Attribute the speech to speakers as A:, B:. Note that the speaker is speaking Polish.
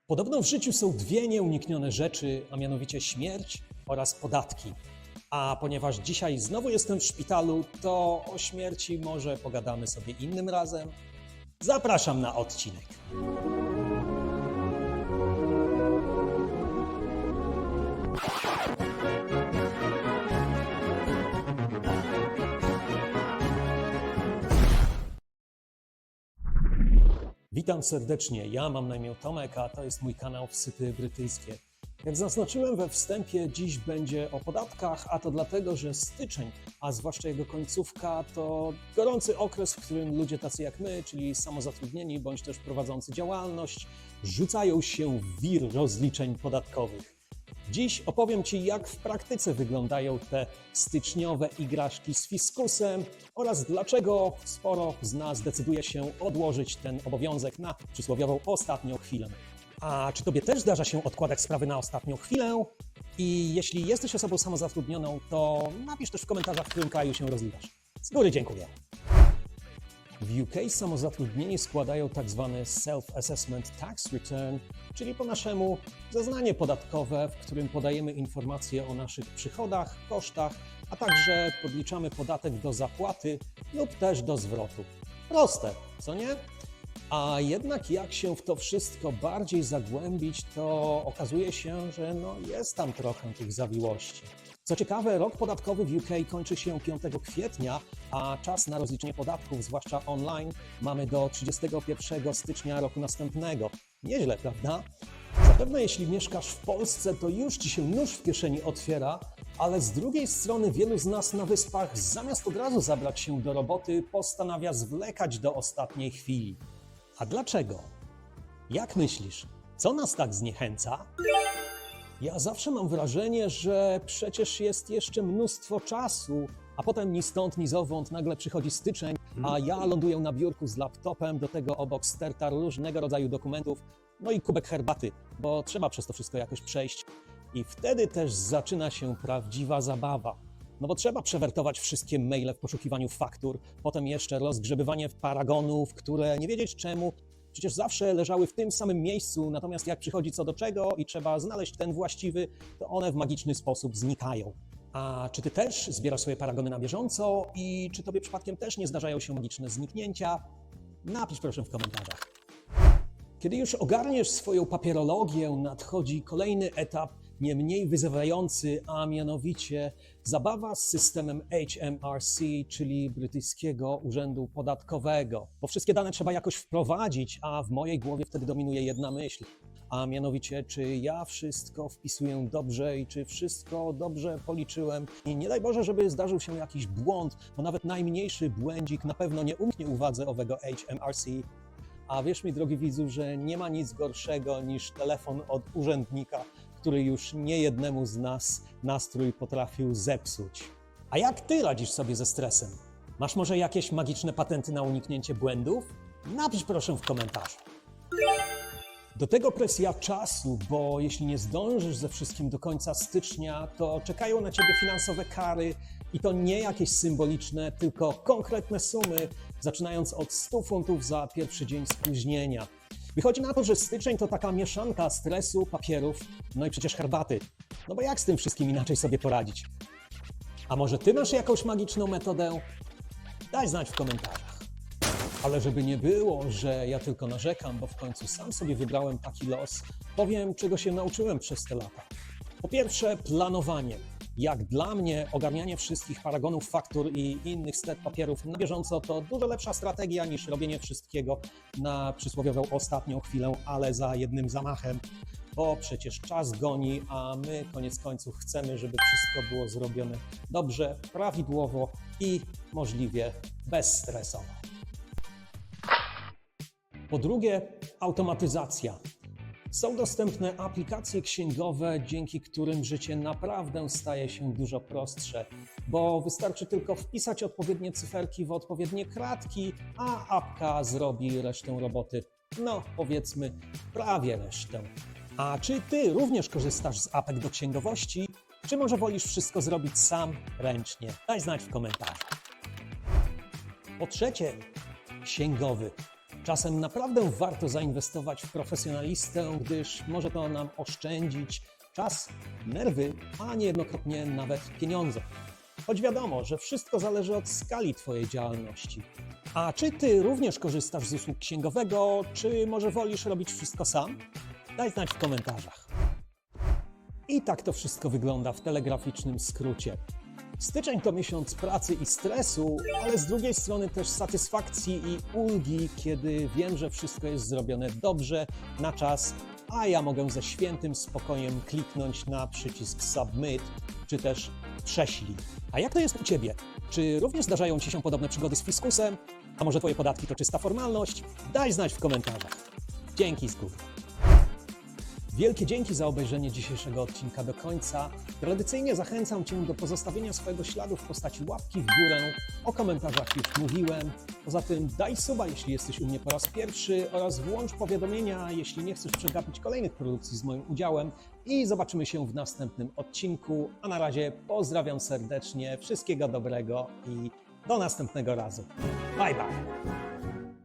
A: Podobno w życiu są dwie nieuniknione rzeczy, a mianowicie śmierć oraz podatki. A ponieważ dzisiaj znowu jestem w szpitalu, to o śmierci może pogadamy sobie innym razem. Zapraszam na odcinek. Witam serdecznie, ja mam na imię Tomek, a to jest mój kanał Wsypy Brytyjskie. Jak zaznaczyłem we wstępie, dziś będzie o podatkach, a to dlatego, że styczeń, a zwłaszcza jego końcówka, to gorący okres, w którym ludzie tacy jak my, czyli samozatrudnieni bądź też prowadzący działalność, rzucają się w wir rozliczeń podatkowych. Dziś opowiem Ci, jak w praktyce wyglądają te styczniowe igraszki z fiskusem oraz dlaczego sporo z nas decyduje się odłożyć ten obowiązek na przysłowiową ostatnią chwilę. A czy Tobie też zdarza się odkładać sprawy na ostatnią chwilę? I jeśli jesteś osobą samozatrudnioną, to napisz też w komentarzach, w którym kraju się rozliczasz. Z góry dziękuję. W UK samozatrudnieni składają tzw. Self-Assessment Tax Return, czyli po naszemu zeznanie podatkowe, w którym podajemy informacje o naszych przychodach, kosztach, a także podliczamy podatek do zapłaty lub też do zwrotu. Proste, co nie? A jednak jak się w to wszystko bardziej zagłębić, to okazuje się, że jest tam trochę tych zawiłości. Co ciekawe, rok podatkowy w UK kończy się 5 kwietnia, a czas na rozliczenie podatków, zwłaszcza online, mamy do 31 stycznia roku następnego. Nieźle, prawda? Zapewne jeśli mieszkasz w Polsce, to już Ci się nóż w kieszeni otwiera, ale z drugiej strony wielu z nas na wyspach zamiast od razu zabrać się do roboty, postanawia zwlekać do ostatniej chwili. A dlaczego? Jak myślisz, co nas tak zniechęca? Ja zawsze mam wrażenie, że przecież jest jeszcze mnóstwo czasu, a potem ni stąd, ni zowąd nagle przychodzi styczeń, a ja ląduję na biurku z laptopem, do tego obok sterta różnego rodzaju dokumentów, i kubek herbaty, bo trzeba przez to wszystko jakoś przejść. I wtedy też zaczyna się prawdziwa zabawa. Bo trzeba przewertować wszystkie maile w poszukiwaniu faktur, potem jeszcze rozgrzebywanie paragonów, które nie wiedzieć czemu, przecież zawsze leżały w tym samym miejscu, natomiast jak przychodzi co do czego i trzeba znaleźć ten właściwy, to one w magiczny sposób znikają. A czy Ty też zbierasz swoje paragony na bieżąco i czy Tobie przypadkiem też nie zdarzają się magiczne zniknięcia? Napisz proszę w komentarzach. Kiedy już ogarniesz swoją papierologię, nadchodzi kolejny etap, nie mniej wyzywający, a mianowicie zabawa z systemem HMRC, czyli brytyjskiego urzędu podatkowego. Bo wszystkie dane trzeba jakoś wprowadzić, a w mojej głowie wtedy dominuje jedna myśl, a mianowicie, czy ja wszystko wpisuję dobrze i czy wszystko dobrze policzyłem. I nie daj Boże, żeby zdarzył się jakiś błąd, bo nawet najmniejszy błędzik na pewno nie umknie uwadze owego HMRC. A wierz mi, drogi widzu, że nie ma nic gorszego niż telefon od urzędnika, który już niejednemu z nas nastrój potrafił zepsuć. A jak Ty radzisz sobie ze stresem? Masz może jakieś magiczne patenty na uniknięcie błędów? Napisz proszę w komentarzu. Do tego presja czasu, bo jeśli nie zdążysz ze wszystkim do końca stycznia, to czekają na Ciebie finansowe kary i to nie jakieś symboliczne, tylko konkretne sumy, zaczynając od 100 funtów za pierwszy dzień spóźnienia. Wychodzi na to, że styczeń to taka mieszanka stresu, papierów, i przecież herbaty. Bo jak z tym wszystkim inaczej sobie poradzić? A może Ty masz jakąś magiczną metodę? Daj znać w komentarzach. Ale żeby nie było, że ja tylko narzekam, bo w końcu sam sobie wybrałem taki los, powiem, czego się nauczyłem przez te lata. Po pierwsze, planowanie. Jak dla mnie ogarnianie wszystkich paragonów, faktur i innych stet papierów na bieżąco to dużo lepsza strategia niż robienie wszystkiego na przysłowiową ostatnią chwilę, ale za jednym zamachem, bo przecież czas goni, a my koniec końców chcemy, żeby wszystko było zrobione dobrze, prawidłowo i możliwie bezstresowo. Po drugie, automatyzacja. Są dostępne aplikacje księgowe, dzięki którym życie naprawdę staje się dużo prostsze, bo wystarczy tylko wpisać odpowiednie cyferki w odpowiednie kratki, a apka zrobi resztę roboty. Powiedzmy, prawie resztę. A czy Ty również korzystasz z apek do księgowości, czy może wolisz wszystko zrobić sam, ręcznie? Daj znać w komentarzu. Po trzecie, księgowy. Czasem naprawdę warto zainwestować w profesjonalistę, gdyż może to nam oszczędzić czas, nerwy, a niejednokrotnie nawet pieniądze. Choć wiadomo, że wszystko zależy od skali Twojej działalności. A czy Ty również korzystasz z usług księgowego, czy może wolisz robić wszystko sam? Daj znać w komentarzach. I tak to wszystko wygląda w telegraficznym skrócie. Styczeń to miesiąc pracy i stresu, ale z drugiej strony też satysfakcji i ulgi, kiedy wiem, że wszystko jest zrobione dobrze, na czas, a ja mogę ze świętym spokojem kliknąć na przycisk Submit, czy też Prześlij. A jak to jest u Ciebie? Czy również zdarzają Ci się podobne przygody z fiskusem? A może Twoje podatki to czysta formalność? Daj znać w komentarzach. Dzięki z góry. Wielkie dzięki za obejrzenie dzisiejszego odcinka do końca. Tradycyjnie zachęcam Cię do pozostawienia swojego śladu w postaci łapki w górę. O komentarzach już mówiłem. Poza tym daj suba, jeśli jesteś u mnie po raz pierwszy oraz włącz powiadomienia, jeśli nie chcesz przegapić kolejnych produkcji z moim udziałem. I zobaczymy się w następnym odcinku. A na razie pozdrawiam serdecznie, wszystkiego dobrego i do następnego razu. Bye bye!